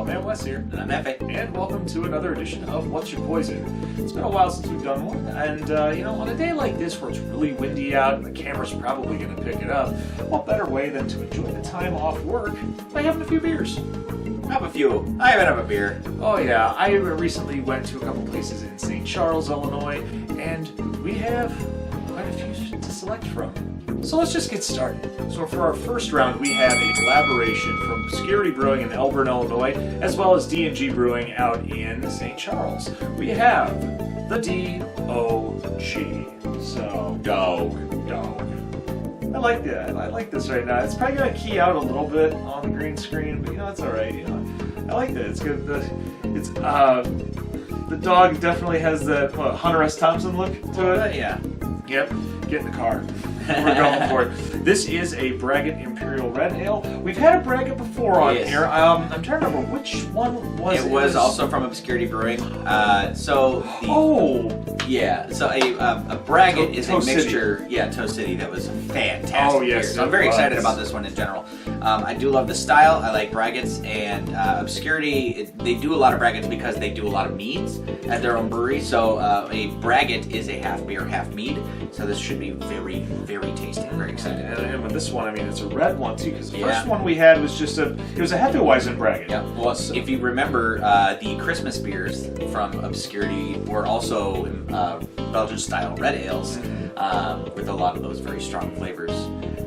man Wes here. And I'm Jefe. And welcome to another edition of What's Your Poison? It's been a while since we've done one, and on a day like this where it's really windy out and the camera's probably going to pick it up, what better way than to enjoy the time off work by having a few beers? I have a few. I haven't had a beer. Oh yeah, I recently went to a couple places in St. Charles, Illinois, and we have quite a few to select from. So let's just get started. So for our first round, we have a collaboration from Obscurity Brewing in Elburn, Illinois, as well as D.O.G Brewing out in St. Charles. We have the D.O.G. So, D.O.G. I like that. I like this right now. It's probably going to key out a little bit on the green screen, but it's all right. I like that. It's good. The dog definitely has that Hunter S. Thompson look to it. Yeah. Yep. Get in the car. We're going for it. This is a Biergarten Imperial Red Ale. We've had a Biergarten before on here. I'm trying to remember which one was it. It was also from Obscurity Brewing. So a Biergarten is a mixture. Yeah, Toe City. That was fantastic. Oh yes, beer. So I'm very excited about this one in general. I do love the style. I like Biergartens, and Obscurity. They do a lot of Biergartens because they do a lot of meads at their own brewery. So a Biergarten is a half beer, half mead. So this should be very, very tasty. I'm very excited. And with this one, it's a red one too, because the first one we had was just it was a Hefeweizen Biergarten. Yeah. Well, if you remember, the Christmas beers from Obscurity were also Belgian-style red ales with a lot of those very strong flavors.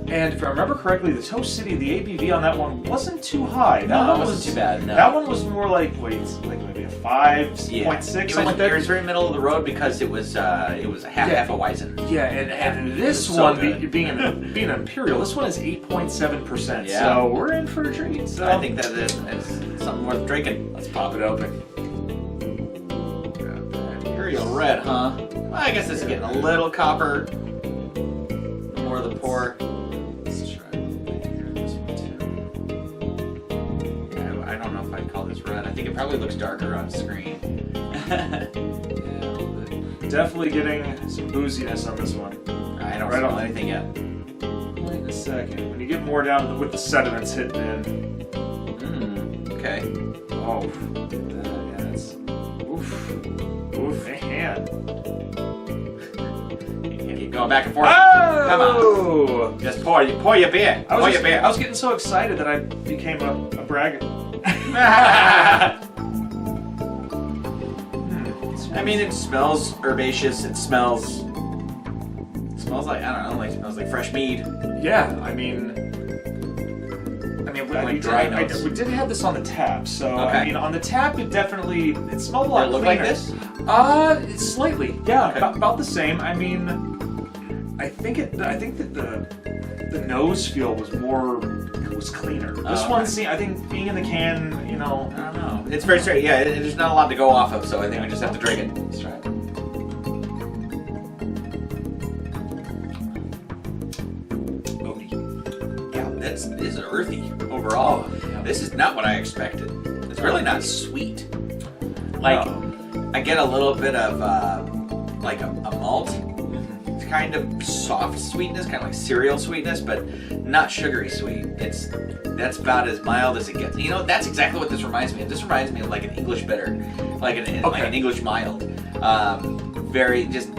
And if I remember correctly, the Toe City, the ABV on that one wasn't too high. That one wasn't too bad. No. That one was more like maybe a 5.6, something like that. It was very middle of the road because it was a half a Weizen. Yeah, and this one being an Imperial, this one is 8.7%. Yeah. So we're in for a treat. So I think that is something worth drinking. Let's pop it open. Imperial Red, huh? Well, I guess this is getting a little copper. More of the pour. Let's try a little bit here in this one too. I don't know if I'd call this red. I think it probably looks darker on screen. Definitely getting some booziness on this one. I don't smell anything yet. Wait a second. When you get more down with the sediments hitting in. Okay. Oh, yeah, that's oof, man. Keep going back and forth. Oh! Come on. Just pour your beer. I was getting so excited that I became a Biergarten. I mean, it smells herbaceous. It smells like, I don't know, it smells like fresh mead. Yeah, we did have this on the tap, so okay. On the tap it smelled a lot Did it look cleaner. like this? Slightly, yeah, okay. about the same. I think that the nose feel was cleaner. This one, I think, being in the can, I don't know. It's very straight. Yeah, there's not a lot to go off of, so I think we just have to drink it. Let's try it. This is earthy overall. Yeah. This is not what I expected. It's really not sweet. Like, I get a little bit of like a malt. It's kind of soft sweetness, kind of like cereal sweetness, but not sugary sweet. That's about as mild as it gets. That's exactly what this reminds me of. This reminds me of like an English bitter, like an English mild. Very just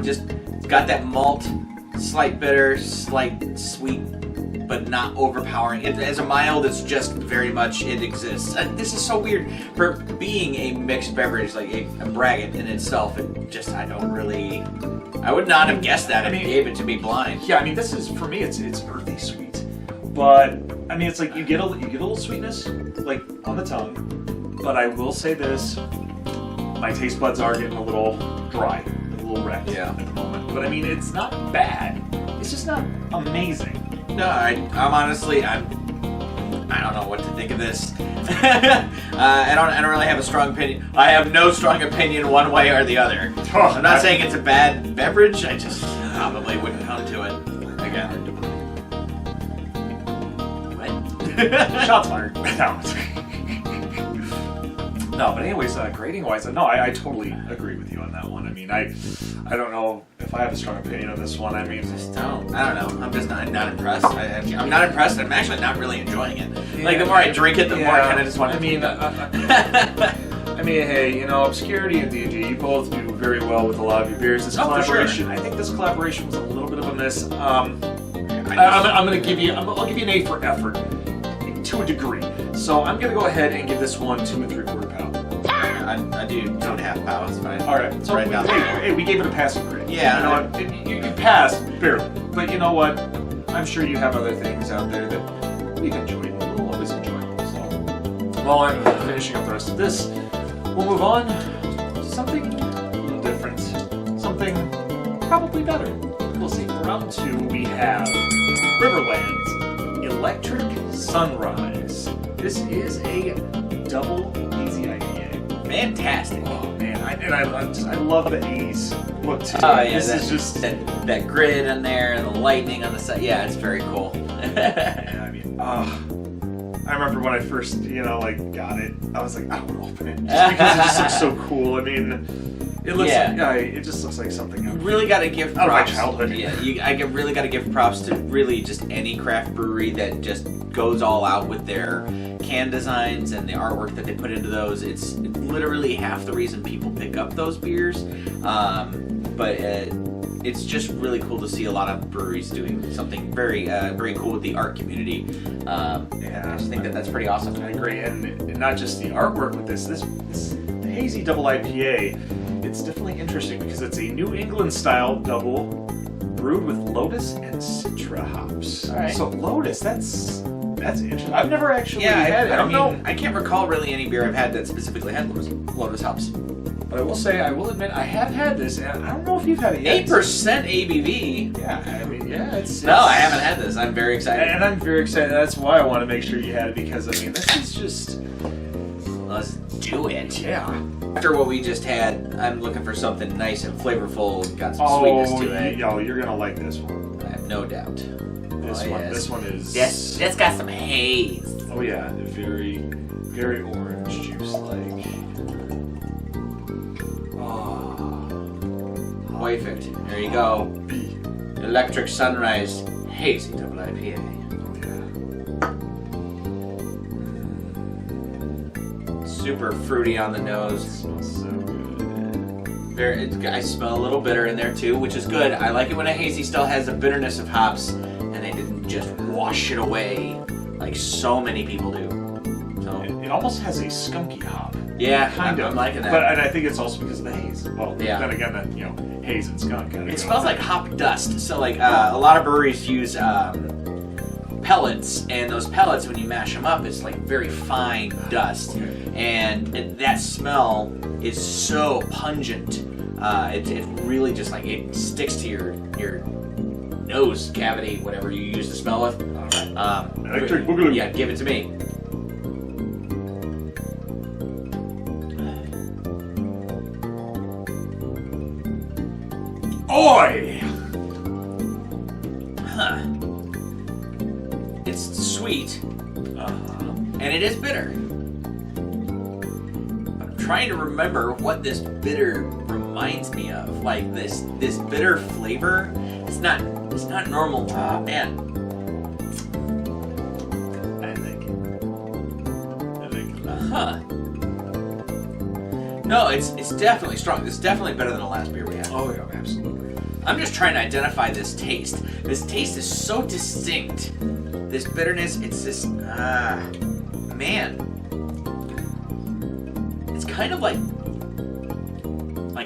got that malt, slight bitter, slight sweet, but not overpowering. As a mild, it's just very much, it exists. This is so weird for being a mixed beverage, like a Biergarten in itself. I would not have guessed that if you gave it to me blind. Yeah, this is, for me, it's earthy sweet, but it's like you get a little sweetness like on the tongue. But I will say this: my taste buds are getting a little dry, a little wrecked at the moment. But it's not bad. It's just not amazing. No, I'm honestly, I don't know what to think of this. I don't really have a strong opinion. I have no strong opinion one way or the other. I'm not saying it's a bad beverage. I just probably wouldn't come to it again. What? Shots fired. No, but anyways, grading wise, no, I totally agree with you on that one. I mean, I don't know if I have a strong opinion on this one. I mean, I don't know. I'm just not impressed. I'm not impressed. I'm actually not really enjoying it. Yeah, like the more I drink it, the more I kind of just want to. I mean, hey, you know, Obscurity and D.O.G, you both do very well with a lot of your beers. This collaboration, I think this collaboration was a little bit of a miss. I'm gonna give you, I'll give you an A for effort, to a degree. So I'm gonna go ahead and give this one 2 3/4 pounds. I do 2.5 pounds. Fine. All right. So we gave it a passing grade. Yeah. You know what? You passed barely, but you know what? I'm sure you have other things out there that we've enjoyed. We'll always enjoy. So while I'm finishing up the rest of this, we'll move on to something a little different, something probably better. We'll see. For round 2, we have Riverlands Electric Sunrise. This is a double hazy IPA. Fantastic. Oh man, I love the haze look to it. Yeah, this is just that grid in there and the lightning on the side. Yeah, it's very cool. I mean, I remember when I first, got it. I was like, I don't want to open it just because it just looks so cool. I mean, it looks it just looks like something. You really got to give props. Out of my childhood. Yeah, I really got to give props to really just any craft brewery that just goes all out with their can designs and the artwork that they put into those. It's literally half the reason people pick up those beers. But it's just really cool to see a lot of breweries doing something very very cool with the art community. I just think that's pretty awesome. I agree, and not just the artwork with this hazy double IPA. It's definitely interesting because it's a New England style double brewed with Lotus and Citra hops. All right. So Lotus, that's interesting. I've never actually had it. I don't know. I can't recall really any beer I've had that specifically had Lotus hops. But I will admit, I have had this, and I don't know if you've had it yet. 8% ABV. Yeah, I mean, it's... No, I haven't had this. I'm very excited. And I'm very excited. That's why I want to make sure you had it, because, I mean, this is just... Let's do it. Yeah. After what we just had, I'm looking for something nice and flavorful and got some sweetness to it. You're going to like this one. I have no doubt. This one is... That's got some haze. Oh, yeah. Very, very orange juice-like. Perfect. There you go. Electric Sunrise Hazy Double IPA. Oh, yeah. Super fruity on the nose. It smells so good. I smell a little bitter in there too, which is good. I like it when a hazy still has the bitterness of hops and they didn't just wash it away like so many people do. So It almost has a skunky hop. yeah, Kind of. I'm liking that. And I think it's also because of the haze. Well, Yeah. then again, haze and skunk. It smells like hop dust. So like a lot of breweries use pellets, and those pellets, when you mash them up, it's like very fine dust, and that smell is so pungent. It really just like it sticks to your nose cavity, whatever you use to smell with. Electric Boogaloo. Yeah, give it to me. Oi! Huh. It's sweet, and it is bitter. I'm trying to remember what this bitter reminds me of. Like this bitter flavor. It's not normal. Oh man. I like it. Huh. No, it's definitely strong. This is definitely better than the last beer we had. Oh yeah, absolutely. I'm just trying to identify this taste. This taste is so distinct. This bitterness, it's this, man. It's kind of like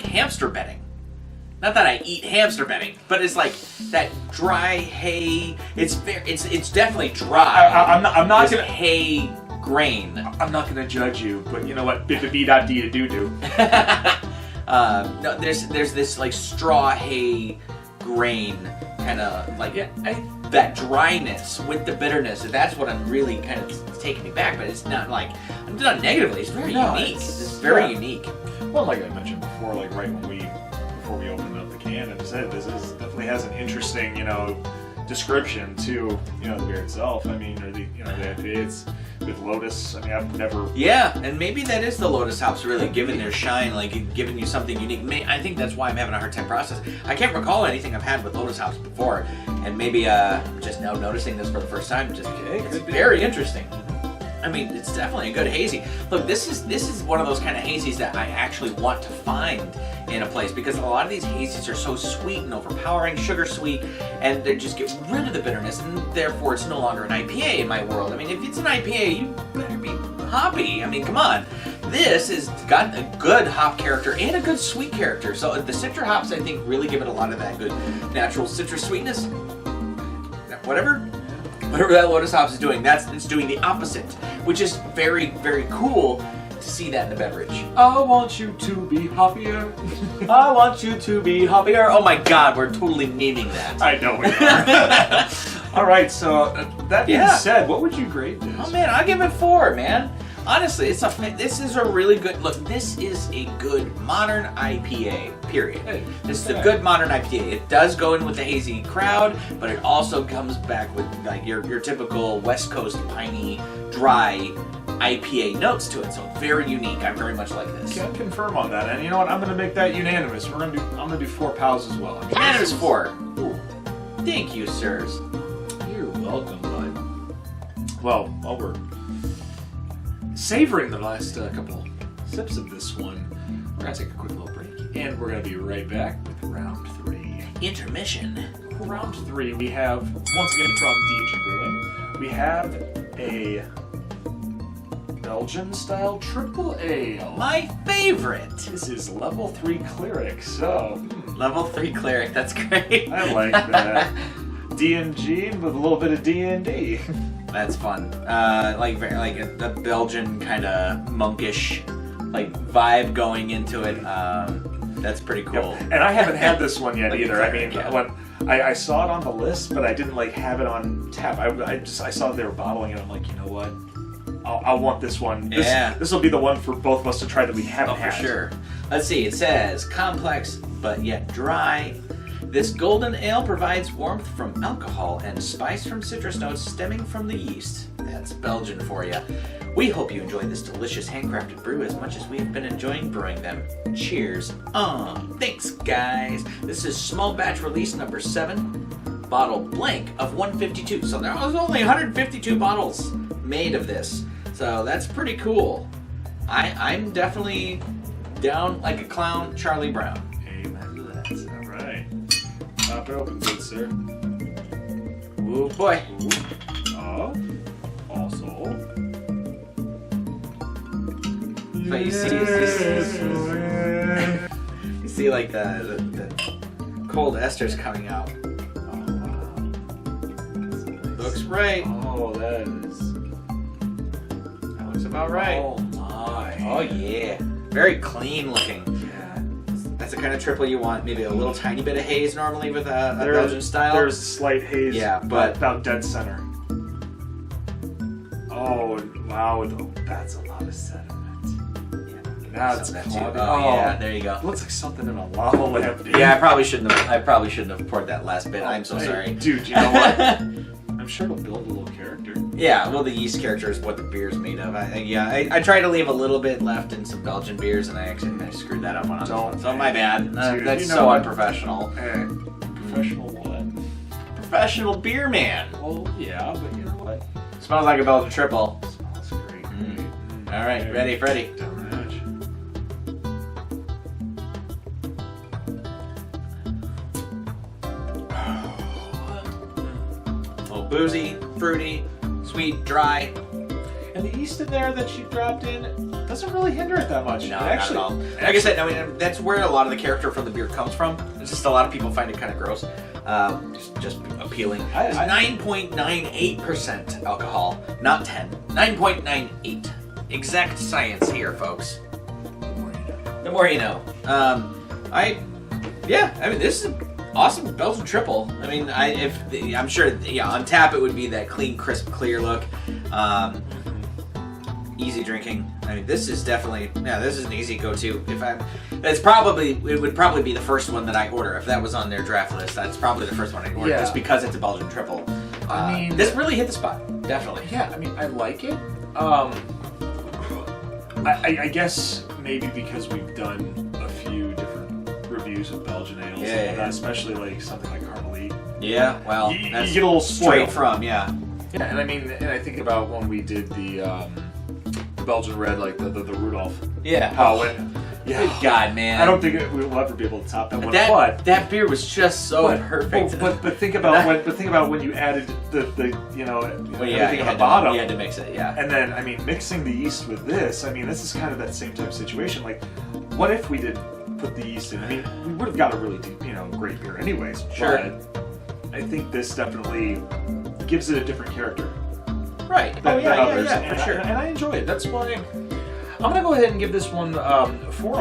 hamster bedding. Not that I eat hamster bedding, but it's like that dry hay. It's definitely dry. I'm not This gonna hay grain. I'm not gonna judge you, but you know what? B.D.do. No, there's this like straw hay grain kind of like that dryness with the bitterness. That's what I'm really kind of taking me back. But it's not like I'm not negatively. It's very unique. It's very unique. Well, like I mentioned before, like right before we opened up the can and said this definitely has an interesting description to the beer itself. I mean, or the the IPA. It's with Lotus. I mean, I've never. Yeah, and maybe that is the Lotus hops really giving their shine, like giving you something unique. I think that's why I'm having a hard time processing. I can't recall anything I've had with Lotus hops before, and maybe just now noticing this for the first time. It's very interesting. I mean, it's definitely a good hazy. Look, this is one of those kind of hazies that I actually want to find in a place, because a lot of these hazies are so sweet and overpowering, sugar sweet, and they just get rid of the bitterness, and therefore it's no longer an IPA in my world. I mean, if it's an IPA, you better be hoppy. I mean, come on. This has got a good hop character and a good sweet character. So the citra hops, I think, really give it a lot of that good natural citrus sweetness. Whatever that Lotus hops is doing, it's doing the opposite, which is very, very cool to see that in the beverage. I want you to be hoppier. I want you to be hoppier. Oh my God, we're totally naming that. I know we are. All right, so that being said, what would you grade this? Oh man, I'll give it 4, man. Honestly, this is a really good look. This is a good modern IPA. Period. Hey, this is a good modern IPA. It does go in with the hazy crowd, but it also comes back with like your typical West Coast piney, dry IPA notes to it. So very unique. I very much like this. Can confirm on that, and you know what? I'm going to make that unanimous. I'm going to do 4 pals as well. Unanimous 4. Ooh. Thank you, sirs. You're welcome, bud. Well, while we're savoring the last couple sips of this one, we're going to take a quick little break, and we're going to be right back with round 3. Intermission. Round 3, we have, once again from D.O.G Brewing, we have a Belgian-style triple ale. My favorite. This is level 3 Cleric, so... Level 3 Cleric, that's great. I like that. D&G with a little bit of D&D. That's fun. Like a Belgian kind of monkish like vibe going into it. That's pretty cool. Yep. And I haven't had this one yet like either. I mean, when I saw it on the list, but I didn't like have it on tap. I saw they were bottling it. I'm like, you know what? I want this one. This will be the one for both of us to try that we haven't had. For sure. Let's see. It says complex but yet dry. This golden ale provides warmth from alcohol and spice from citrus notes stemming from the yeast. That's Belgian for you. We hope you enjoy this delicious handcrafted brew as much as we've been enjoying brewing them. Cheers. Thanks, guys. This is small batch release number 7, bottle blank of 152. So there was only 152 bottles made of this. So that's pretty cool. I'm definitely down like a clown, Charlie Brown. Amen to that. All right. Pop it open, good sir. Ooh, boy. Oh. Also. But you see like the cold esters coming out. Oh, wow. Looks right. Oh, that is. That looks about right. Oh, my. Oh, yeah. Very clean looking. Yeah. That's the kind of triple you want. Maybe a little tiny bit of haze normally with a Belgian style. There's slight haze. Yeah, but about dead center. Oh, wow. That's a lot of sediment. Now it's clogged. Oh, yeah, there you go. It looks like something in a lava lamp. Dude. Yeah, I probably shouldn't have poured that last bit. I'm so sorry. Dude, you know what? I'm sure it'll build a little character. Yeah, well, the yeast character is what the beer's made of. I try to leave a little bit left in some Belgian beers, and I screwed that up on this one. So my bad. Dude, that's so unprofessional. Hey, professional what? Professional beer man. Well, yeah, but you know what? Smells like a Belgian triple. Smells great. All right, ready, Freddy. Boozy, fruity, sweet, dry. And the yeast in there that she dropped in doesn't really hinder it that much. No, actually, not at all. Like I said, I mean, that's where a lot of the character from the beer comes from. It's just a lot of people find it kind of gross. Just appealing. It's 9.98% alcohol, not 10. 9.98. Exact science here, folks. The more you know. I mean, this is awesome Belgian triple. I mean, I'm sure, on tap it would be that clean, crisp, clear look. Easy drinking. I mean, this is definitely, this is an easy go-to. It would probably be the first one that I order. If that was on their draft list, that's probably the first one I'd order, just because it's a Belgian triple. I mean... this really hit the spot, definitely. Yeah, I mean, I like it. I guess maybe because we've done a few different reviews of Belgian ales, especially like something like Carmelite. Yeah, well, you that's get a little spoiled. straight from, Yeah, and I mean, and I think about when we did the Belgian Red, like the Rudolph. Yeah. How it... Yeah. Good God, man. I don't think we'll ever be able to top that one. That beer was just so perfect. But think about when you added everything on the bottom. You had to mix it, And then I mean, mixing the yeast with this. I mean, this is kind of that same type of situation. Like, what if we did put the yeast in? I mean, we would have got a really deep, great beer anyways. Sure. But I think this definitely gives it a different character. Right. Than others. For sure. And I enjoy it. That's why. I'm gonna go ahead and give this one 4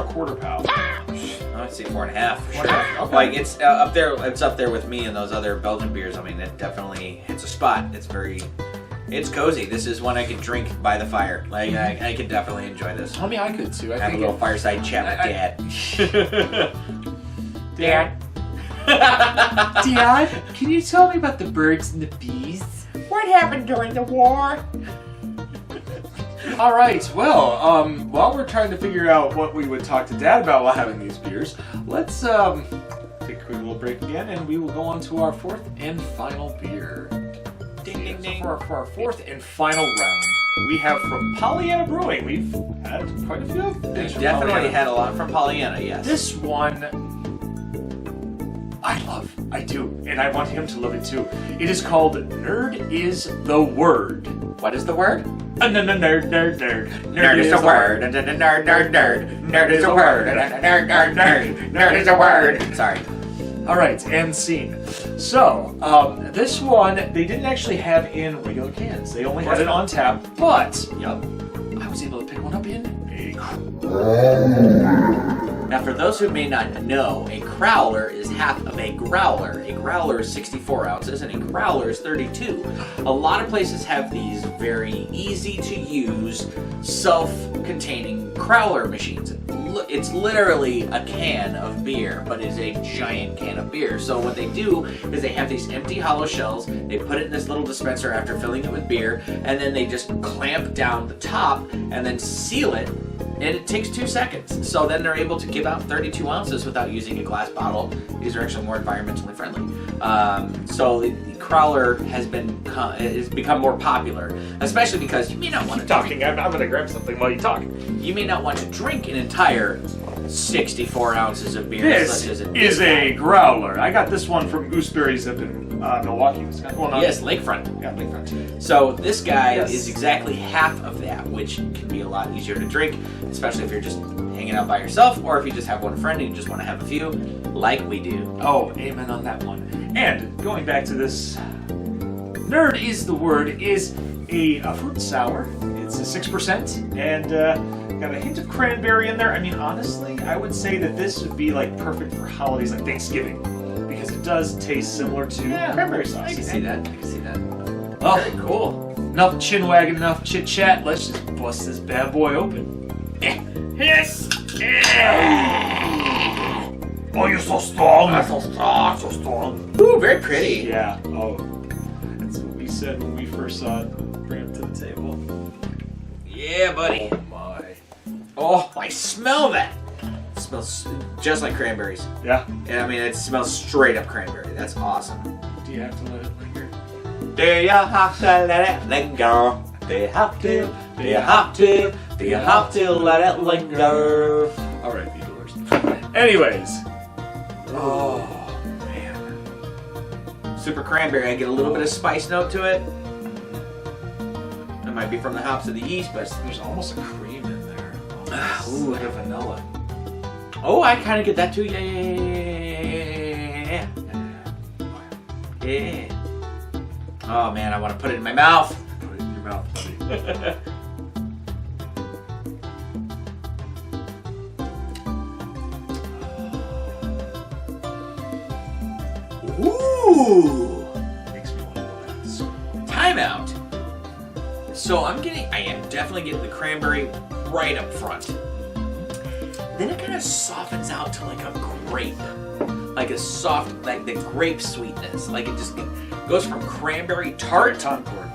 1/4 pounds. I'd say 4.5. For sure. Okay. Like it's up there. It's up there with me and those other Belgian beers. I mean, it definitely hits a spot. It's cozy. This is one I could drink by the fire. Like I could definitely enjoy this. I mean, I could too. I Have think a little fireside chat with Dad. Dad. Dad, can you tell me about the birds and the bees? What happened during the war? All right. Well, while we're trying to figure out what we would talk to Dad about while having these beers, let's take a quick little break again, and we will go on to our 4th and final beer. Ding, ding, ding. For our 4th and final round, we have from Pollyanna Brewing. We've had quite a few things from Definitely Pollyanna. had a lot from Pollyanna. Yes. This one I love. I do. And I want him to love it too. It is called Nerd is the Word. What is the word? Nerd. Nerd is a word. Nerd is a word. Nerd is a word. Sorry. All right, and scene. So, this one, they didn't actually have in regular cans. They only had it on tap, but I was able to pick one up in a... Now, for those who may not know, a Crowler is half of a growler. A growler is 64 ounces, and a growler is 32. A lot of places have these very easy-to-use, self-containing Crowler machines. It's literally a can of beer, but it's a giant can of beer. So what they do is they have these empty hollow shells, they put it in this little dispenser after filling it with beer, and then they just clamp down the top and then seal it, and it takes 2 seconds. So then they're able to give out 32 ounces without using a glass bottle. These are actually more environmentally friendly. So the Crowler has become more popular, especially because you may not want to talking. I'm going to grab something while you talk. You may not want to drink an entire 64 ounces of beer. This is a growler. I got this one from Gooseberries up in Milwaukee. Yes, Lakefront. Yeah, Lakefront. So this guy is exactly half of that, which can be a lot easier to drink, especially if you're just hanging out by yourself, or if you just have one friend and you just want to have a few, like we do. Oh, amen on that one. And going back to this, Nerd is the Word is a fruit sour. It's a 6%, and got a hint of cranberry in there. I mean, honestly, I would say that this would be like perfect for holidays like Thanksgiving, because it does taste similar to cranberry sauce. I can see that. I can see that. Oh, very cool. Enough chin wagging, enough chit chat. Let's just bust this bad boy open. Yes. Oh, you're so strong. So strong. Ooh, very pretty. Yeah. Oh, that's what we said when we first saw it. Bring it to the table. Yeah, buddy. Oh my. Oh, I smell that. It smells just like cranberries. Yeah. And I mean, it smells straight up cranberry. That's awesome. Do you have to let it linger? Do you have to let it linger? Do you have to? Do you have to? Do you have to let it linger? All right, Beatlers. Anyways. Oh man. Super cranberry. I get a little bit of spice note to it. It might be from the hops of the yeast, but There's almost a cream in there. Ooh, like a vanilla. Oh, I kind of get that too. Yeah. Yeah. Oh man, I want to put it in my mouth. Put it in your mouth, buddy. Ooh. Makes me want to go back to school. Timeout. So I am definitely getting the cranberry right up front. Then it kind of softens out to like a grape. Like a soft, like the grape sweetness. Like it just goes from cranberry tart. Concord.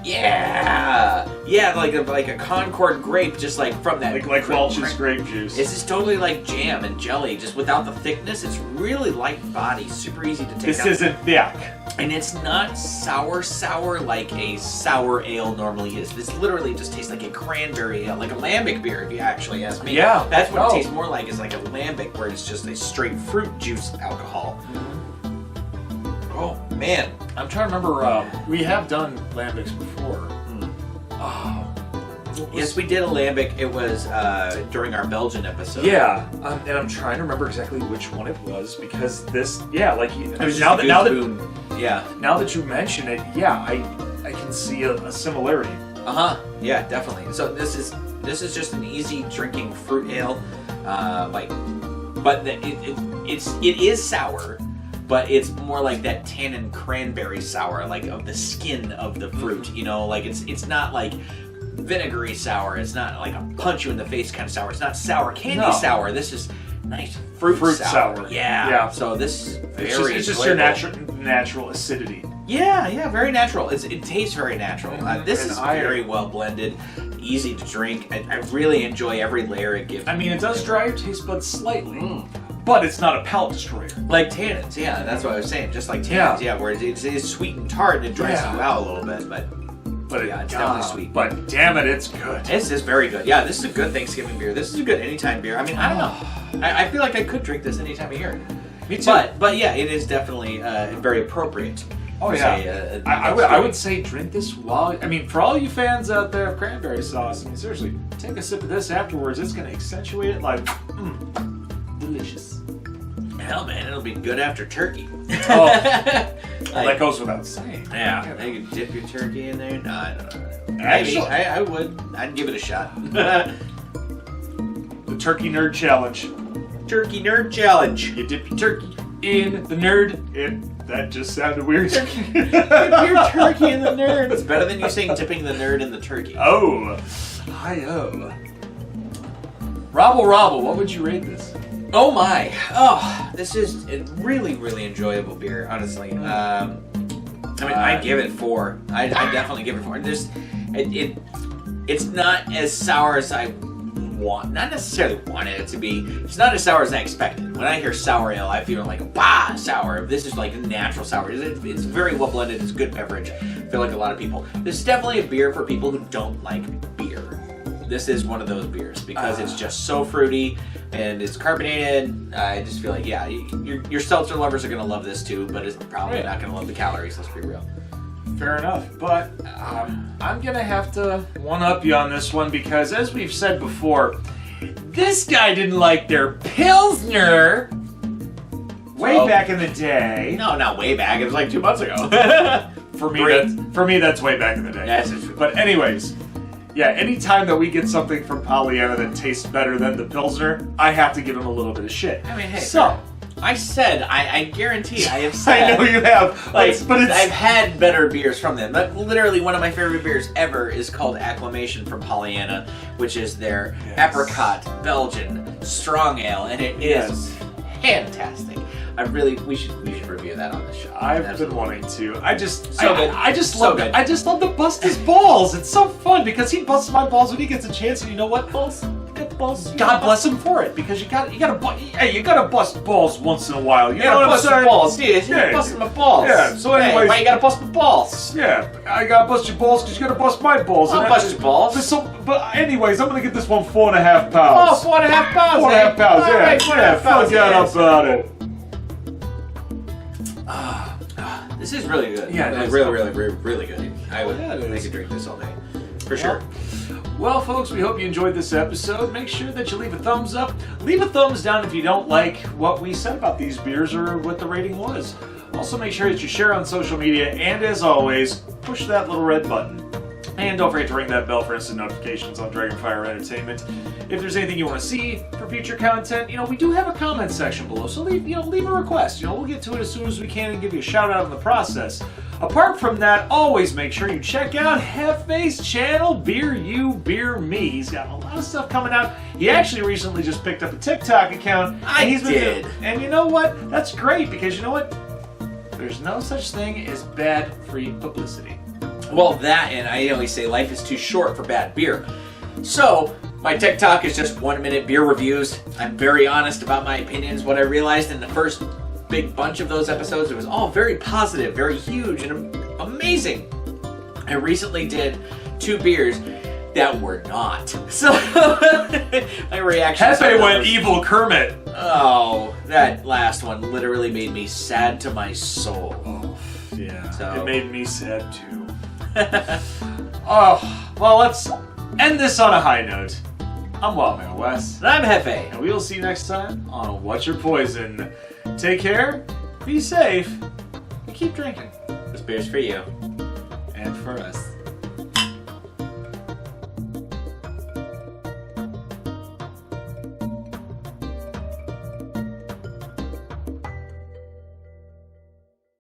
Yeah! Yeah, like a Concord grape, just like from that. Like Welch's grape juice. This is totally like jam and jelly, just without the thickness. It's really light body, super easy to take This out. isn't thick. And it's not sour like a sour ale normally is. This literally just tastes like a cranberry ale, like a lambic beer, if you actually ask me. Yeah. That's what it tastes more like, is like a lambic, where it's just a straight fruit juice alcohol. Oh, man. I'm trying to remember, we have done lambics before. Oh. Yes, we did a lambic. It was during our Belgian episode. Yeah, and I'm trying to remember exactly which one it was, because this, like, It was now just that yeah. now that you mention it, I can see a similarity. Yeah, definitely. So this is just an easy drinking fruit ale, but it is sour, but it's more like that tannin cranberry sour, like of the skin of the fruit. You know, like it's not like vinegary sour. It's not like a punch you in the face kind of sour. It's not sour candy sour. This is nice fruit sour. Yeah. So this is very it's just your natural acidity. Yeah, very natural. It tastes very natural. This is very well blended, easy to drink. I really enjoy every layer it gives. I mean, it does dry your taste buds slightly, but it's not a palate destroyer. Like tannins, yeah, that's what I was saying. Just like tannins, where it is sweet and tart and it dries you out a little bit, but yeah, it's definitely sweet. But damn it, it's good. This is very good. Yeah, this is a good Thanksgiving beer. This is a good anytime beer. I mean, I don't know. I feel like I could drink this any time of year. Me too. But yeah, it is definitely very appropriate. Oh yeah, I would say drink this while. I mean, for all you fans out there of cranberry sauce, I mean, seriously, take a sip of this afterwards. It's going to accentuate it like delicious. Hell, man, it'll be good after turkey. Oh, well, that goes without saying. Yeah, you could dip your turkey in there. No, I don't know. Actually, maybe I would. I'd give it a shot. The Turkey Nerd Challenge. Turkey Nerd Challenge. You dip your turkey in the nerd. That just sounded weird. Dip your turkey in the nerd. It's better than you saying dipping the nerd in the turkey. Oh. Hi-oh. Robble, what would you rate this? Oh my! Oh, this is a really, really enjoyable beer. Honestly, I mean, I give it 4. I definitely give it 4. It's not as sour as I not necessarily wanted it to be. It's not as sour as I expected. When I hear sour ale, I feel like sour. This is like natural sour. It's very well blended. It's a good beverage. I feel like a lot of people. This is definitely a beer for people who don't like beer. This is one of those beers because it's just so fruity and it's carbonated. I just feel like, your seltzer lovers are going to love this too, but it's probably not going to love the calories, let's be real. Fair enough, but I'm going to have to one-up you on this one because, as we've said before, this guy didn't like their Pilsner way back in the day. No, not way back. It was like 2 months ago. For me, that's way back in the day. Yes, it's true. But anyways, anytime that we get something from Pollyanna that tastes better than the Pilsner, I have to give him a little bit of shit. I mean, hey. So, I said, I guarantee I have said. I know you have. But it's I've had better beers from them. But literally, one of my favorite beers ever is called Acclamation from Pollyanna, which is their apricot Belgian strong ale, and it is fantastic. We should review that on the show. I've been wanting to. I just love it. I just love to bust his balls. It's so fun because he busts my balls when he gets a chance, and you know what, balls? Balls. God bless him for it, because you gotta bust balls once in a while. You know what I'm saying? Balls, dude. You're busting my balls. Yeah. So anyways, why you gotta bust my balls? Yeah, I gotta bust your balls because you gotta bust my balls. I'll bust your balls. But anyways, I'm gonna get this one 4.5 pounds. Oh, 4.5 pounds. 4.5 pounds. All right, 4.5 pounds. Forget about it. This is really good. Yeah, it's really good. I could drink this all day, for sure. Well, folks, we hope you enjoyed this episode. Make sure that you leave a thumbs up. Leave a thumbs down if you don't like what we said about these beers or what the rating was. Also, make sure that you share on social media, and as always, push that little red button. And don't forget to ring that bell for instant notifications on Dragonfire Entertainment. If there's anything you want to see for future content, we do have a comment section below, so leave a request. We'll get to it as soon as we can and give you a shout out in the process. Apart from that, always make sure you check out Hefe's channel, Beer You, Beer Me. He's got a lot of stuff coming out. He actually recently just picked up a TikTok account. And you know what? That's great because you know what? There's no such thing as bad free publicity. Well, that, and I always say life is too short for bad beer. So, my TikTok is just 1-minute beer reviews. I'm very honest about my opinions. What I realized in the first big bunch of those episodes, it was all very positive, very huge, and amazing. I recently did 2 beers that were not. So, my reaction... Hefe went evil Kermit. Oh, that last one literally made me sad to my soul. Oh, yeah. So. It made me sad too. Oh, well, let's end this on a high note. I'm Wildman Wes. And I'm Jefe. And we'll see you next time on What's Your Poison. Take care, be safe, and keep drinking. This beer's for you. And for us.